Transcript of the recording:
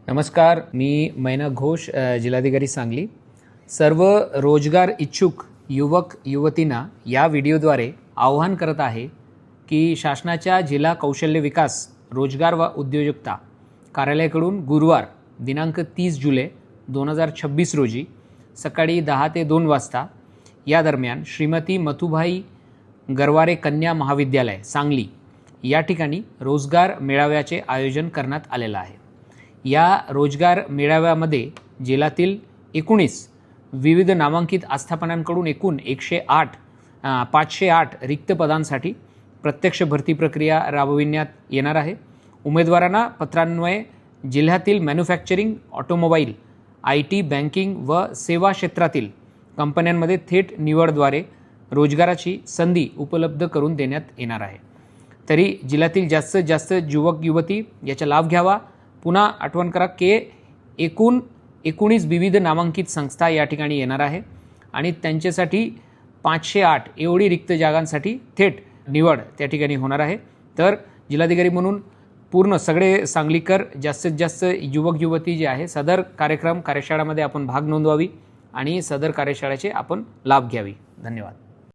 नमस्कार, मी मैना घोष, जिल्हाधिकारी सांगली। सर्व रोजगार इच्छुक युवक युवतींना या व्हिडिओद्वारे आवाहन करत आहे की शासनाच्या जिल्हा कौशल्य विकास रोजगार व उद्योजकता कार्यालयाकडून गुरुवार दिनांक 30 जुलै 2026 रोजी सकाळी 10 ते 2 वाजता या दरम्यान श्रीमती मथुभाई गरवारे कन्या महाविद्यालय सांगली या ठिकाणी रोजगार मेळाव्याचे आयोजन करण्यात आलेलं आहे। या रोजगार मेळाव्यामध्ये जिल्ह्यातील 19 विविध नामांकित आस्थापनांकडून एकूण 508 रिक्त पदांसाठी प्रत्यक्ष भरती प्रक्रिया राबविण्यात येणार आहे। उमेदवारांना पत्रान्वये जिल्ह्यातील मॅन्युफॅक्चरिंग, ऑटोमोबाईल, IT, बँकिंग व सेवा क्षेत्रातील कंपन्यांमध्ये थेट निवडद्वारे रोजगाराची संधी उपलब्ध करून देण्यात येणार आहे। तरी जिल्ह्यातील जास्तीत जास्त युवक युवती याचा लाभ घ्यावा। पुन्हा आठवण करा की एकूण 19 विविध नामांकित संस्था या ठिकाणी येणार आहे आणि त्यांच्यासाठी 508 एवढी रिक्त जागांसाठी थेट निवड त्या ठिकाणी होणार आहे। तर जिल्हाधिकारी म्हणून पूर्ण सगळे सांगलीकर जास्तीत जास्त युवक युवती जे आहे सदर कार्यशाळामध्ये आपण भाग नोंदवावी आणि सदर कार्यशाळेचे आपण लाभ घ्यावी। धन्यवाद।